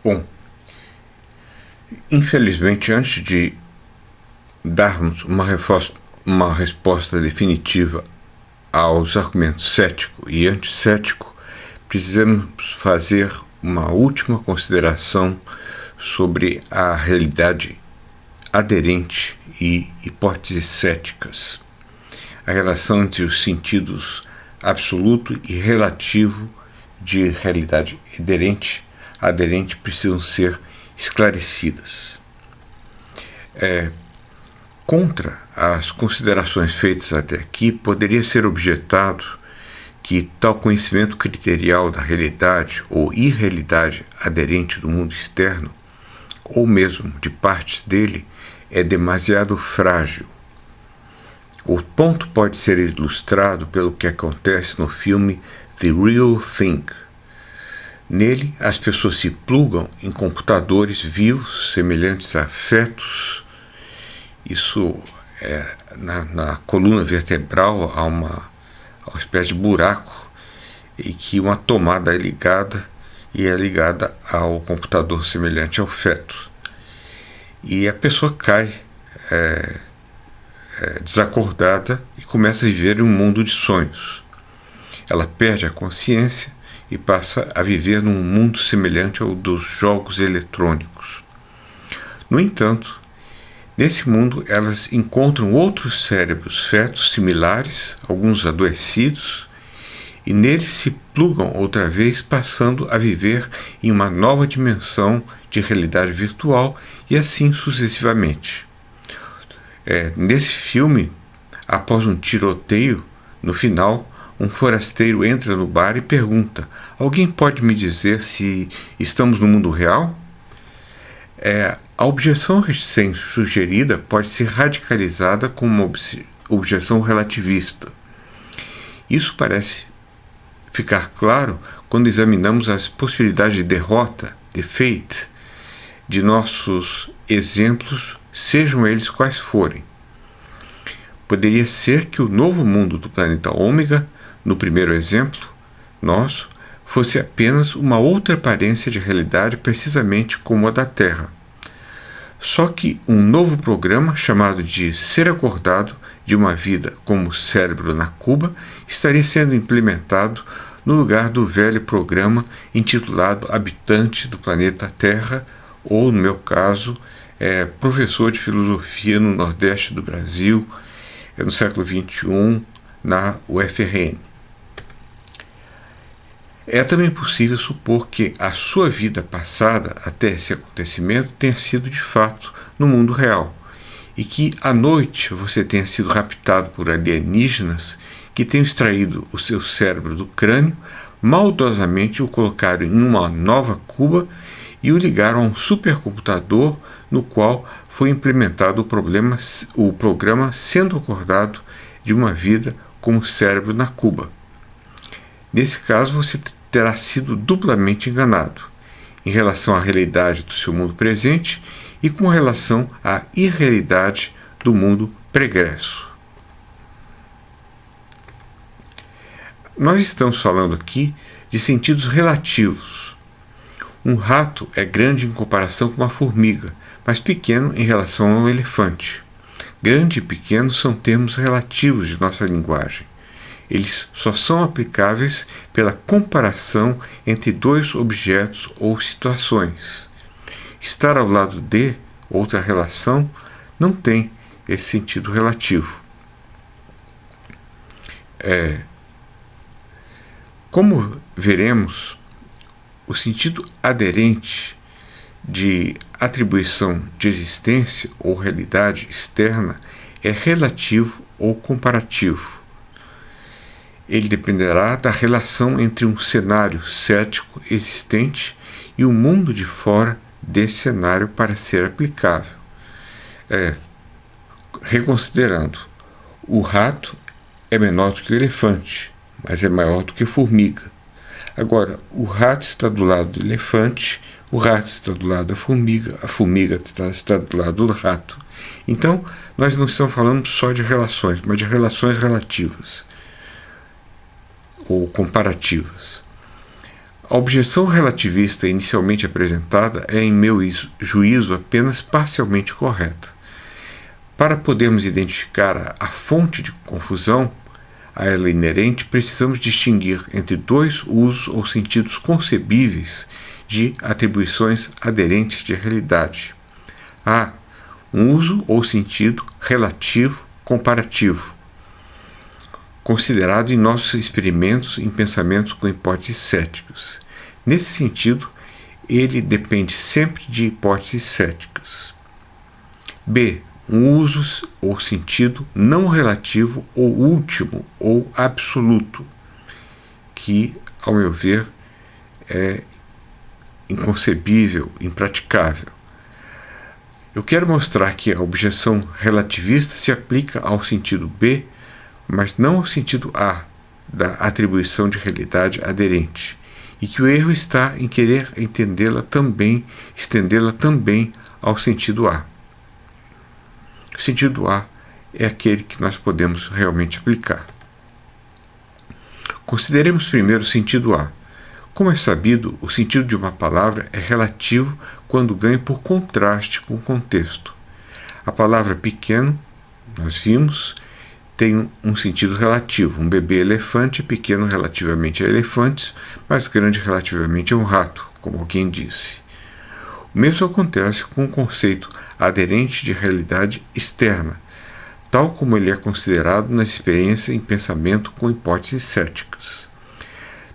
Bom, infelizmente, antes de darmos uma resposta definitiva aos argumentos cético e anticético, precisamos fazer uma última consideração sobre a realidade aderente e hipóteses céticas. A relação entre os sentidos absoluto e relativo de realidade aderente precisam ser esclarecidas. Contra as considerações feitas até aqui, poderia ser objetado que tal conhecimento criterial da realidade ou irrealidade aderente do mundo externo, ou mesmo de partes dele, é demasiado frágil. O ponto pode ser ilustrado pelo que acontece no filme The Real Thing. Nele, as pessoas se plugam em computadores vivos, semelhantes a fetos. Isso na coluna vertebral há uma espécie de buraco e que uma tomada é ligada ao computador semelhante ao feto. E a pessoa cai desacordada e começa a viver em um mundo de sonhos. Ela perde a consciência e passa a viver num mundo semelhante ao dos jogos eletrônicos. No entanto, nesse mundo elas encontram outros cérebros fetos similares, alguns adoecidos, e neles se plugam outra vez, passando a viver em uma nova dimensão de realidade virtual e assim sucessivamente. Nesse filme, após um tiroteio, no final, um forasteiro entra no bar e pergunta: alguém pode me dizer se estamos no mundo real? A objeção recém-sugerida pode ser radicalizada como uma objeção relativista. Isso parece ficar claro quando examinamos as possibilidades de derrota, defeat, de nossos exemplos, sejam eles quais forem. Poderia ser que o novo mundo do planeta Ômega, no primeiro exemplo nosso, fosse apenas uma outra aparência de realidade precisamente como a da Terra. Só que um novo programa, chamado de Ser Acordado de uma Vida como Cérebro na Cuba, estaria sendo implementado no lugar do velho programa intitulado Habitante do Planeta Terra, ou, no meu caso, professor de filosofia no Nordeste do Brasil, no século XXI, na UFRN. É também possível supor que a sua vida passada até esse acontecimento tenha sido de fato no mundo real, e que à noite você tenha sido raptado por alienígenas que tenham extraído o seu cérebro do crânio, maldosamente o colocaram em uma nova Cuba e o ligaram a um supercomputador no qual foi implementado o programa Sendo Acordado de uma Vida como Cérebro na Cuba. Nesse caso, você terá sido duplamente enganado em relação à realidade do seu mundo presente e com relação à irrealidade do mundo pregresso. Nós estamos falando aqui de sentidos relativos. Um rato é grande em comparação com uma formiga, mas pequeno em relação ao elefante. Grande e pequeno são termos relativos de nossa linguagem. Eles só são aplicáveis pela comparação entre dois objetos ou situações. Estar ao lado de outra relação não tem esse sentido relativo. Como veremos, o sentido aderente de atribuição de existência ou realidade externa é relativo ou comparativo. Ele dependerá da relação entre um cenário cético existente e o mundo de fora desse cenário para ser aplicável. Reconsiderando, o rato é menor do que o elefante, mas é maior do que a formiga. Agora, o rato está do lado do elefante, o rato está do lado da formiga, a formiga está do lado do rato. Então, nós não estamos falando só de relações, mas de relações relativas ou comparativas. A objeção relativista inicialmente apresentada é, em meu juízo, apenas parcialmente correta. Para podermos identificar a fonte de confusão a ela inerente, precisamos distinguir entre dois usos ou sentidos concebíveis de atribuições aderentes de realidade. A. Um uso ou sentido relativo comparativo, considerado em nossos experimentos em pensamentos com hipóteses céticas. Nesse sentido, ele depende sempre de hipóteses céticas. B. Um uso ou sentido não relativo ou último ou absoluto, que, ao meu ver, é inconcebível, impraticável. Eu quero mostrar que a objeção relativista se aplica ao sentido B, mas não ao sentido A, da atribuição de realidade aderente, e que o erro está em querer estendê-la também ao sentido A. O sentido A é aquele que nós podemos realmente aplicar. Consideremos primeiro o sentido A. Como é sabido, o sentido de uma palavra é relativo quando ganha por contraste com o contexto. A palavra pequeno, nós vimos, tem um sentido relativo. Um bebê elefante é pequeno relativamente a elefantes, mas grande relativamente a um rato, como alguém disse. O mesmo acontece com o conceito aderente de realidade externa, tal como ele é considerado na experiência em pensamento com hipóteses céticas.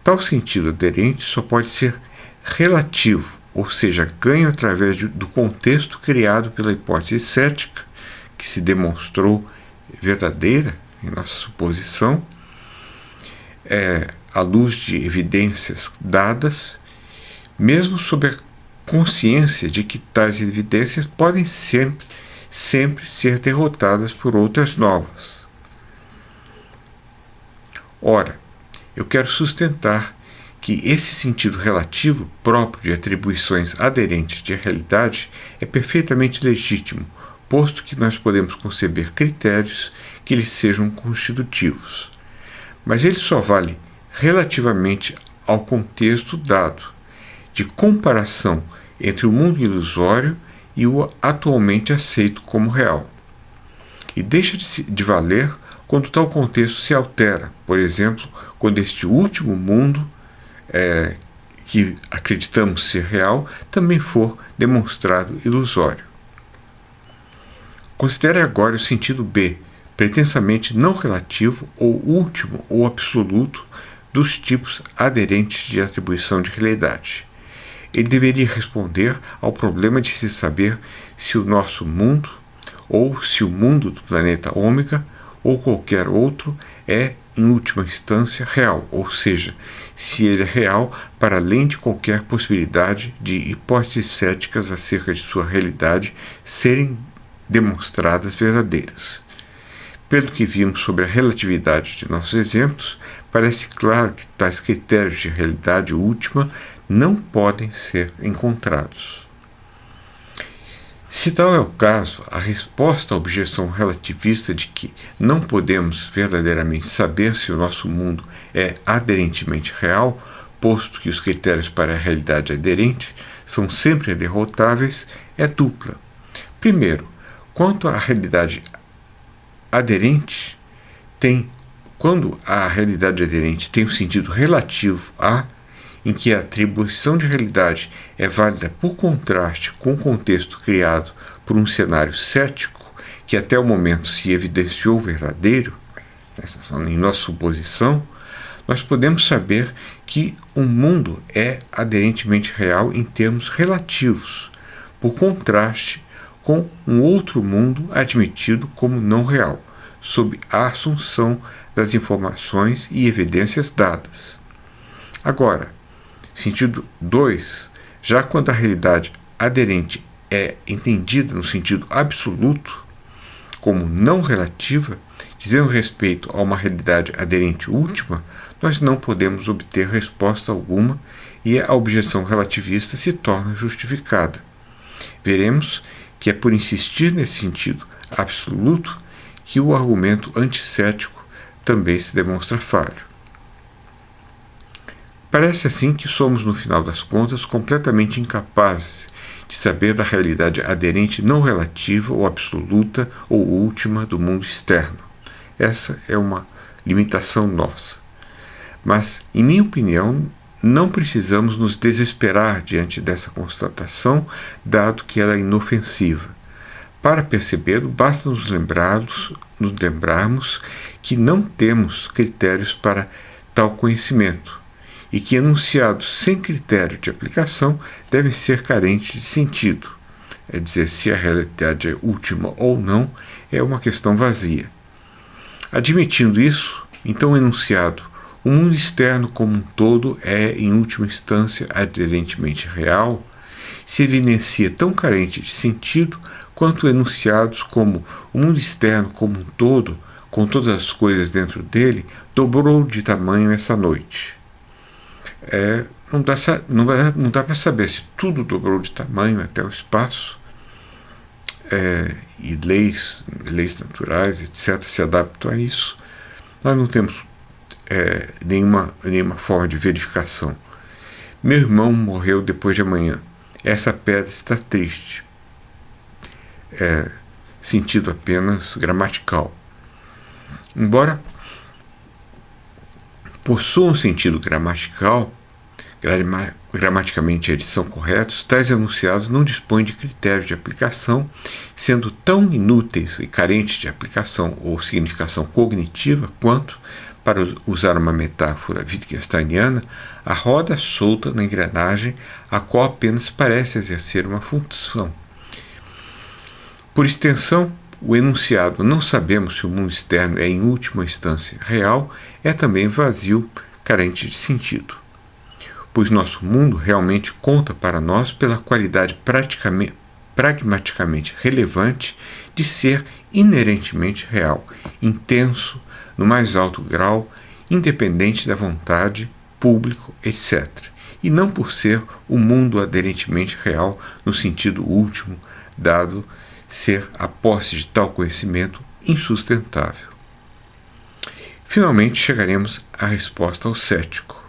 Tal sentido aderente só pode ser relativo, ou seja, ganho através do contexto criado pela hipótese cética, que se demonstrou verdadeira em nossa suposição, à luz de evidências dadas, mesmo sob a consciência de que tais evidências podem sempre ser derrotadas por outras novas. Ora, eu quero sustentar que esse sentido relativo próprio de atribuições aderentes de realidade é perfeitamente legítimo, posto que nós podemos conceber critérios que lhes sejam constitutivos. Mas ele só vale relativamente ao contexto dado, de comparação entre o mundo ilusório e o atualmente aceito como real. E deixa de valer quando tal contexto se altera, por exemplo, quando este último mundo, que acreditamos ser real, também for demonstrado ilusório. Considere agora o sentido B, pretensamente não relativo ou último ou absoluto dos tipos aderentes de atribuição de realidade. Ele deveria responder ao problema de se saber se o nosso mundo, ou se o mundo do planeta Ômega, ou qualquer outro, é, em última instância, real, ou seja, se ele é real para além de qualquer possibilidade de hipóteses céticas acerca de sua realidade serem demonstradas verdadeiras. Pelo que vimos sobre a relatividade de nossos exemplos, parece claro que tais critérios de realidade última não podem ser encontrados. Se tal é o caso, a resposta à objeção relativista de que não podemos verdadeiramente saber se o nosso mundo é aderentemente real, posto que os critérios para a realidade aderente são sempre derrotáveis, é dupla. Primeiro, quanto à realidade aderente, quando a realidade aderente tem um sentido relativo a, em que a atribuição de realidade é válida por contraste com o contexto criado por um cenário cético, que até o momento se evidenciou verdadeiro, em nossa suposição, nós podemos saber que um mundo é aderentemente real em termos relativos, por contraste com um outro mundo admitido como não real, sob a assunção das informações e evidências dadas. Agora, sentido 2, já quando a realidade aderente é entendida no sentido absoluto, como não relativa, dizendo respeito a uma realidade aderente última, nós não podemos obter resposta alguma e a objeção relativista se torna justificada. Veremos que é por insistir nesse sentido absoluto que o argumento anticético também se demonstra falho. Parece assim que somos, no final das contas, completamente incapazes de saber da realidade aderente não relativa ou absoluta ou última do mundo externo. Essa é uma limitação nossa. Mas, em minha opinião, não precisamos nos desesperar diante dessa constatação, dado que ela é inofensiva. Para percebê-lo, basta nos lembrarmos que não temos critérios para tal conhecimento e que enunciados sem critério de aplicação devem ser carentes de sentido. É dizer, se a realidade é última ou não é uma questão vazia. Admitindo isso, então o enunciado o mundo externo como um todo é, em última instância, aderentemente real, se evidencia tão carente de sentido quanto enunciados como o mundo externo como um todo, com todas as coisas dentro dele, dobrou de tamanho essa noite. Não dá para saber se tudo dobrou de tamanho até o espaço, e leis naturais, etc., se adaptam a isso. Nós não temos nenhuma forma de verificação. Meu irmão morreu depois de amanhã. Essa pedra está triste. Sentido apenas gramatical. Embora possuam sentido gramatical, gramaticamente eles são corretos, tais enunciados não dispõem de critérios de aplicação, sendo tão inúteis e carentes de aplicação ou significação cognitiva quanto, para usar uma metáfora wittgensteiniana, a roda solta na engrenagem, a qual apenas parece exercer uma função. Por extensão, o enunciado "não sabemos se o mundo externo é em última instância real" é também vazio, carente de sentido. Pois nosso mundo realmente conta para nós pela qualidade pragmaticamente relevante de ser inerentemente real, intenso, no mais alto grau, independente da vontade, público, etc., e não por ser o mundo aderentemente real no sentido último, dado ser a posse de tal conhecimento insustentável. Finalmente chegaremos à resposta ao cético.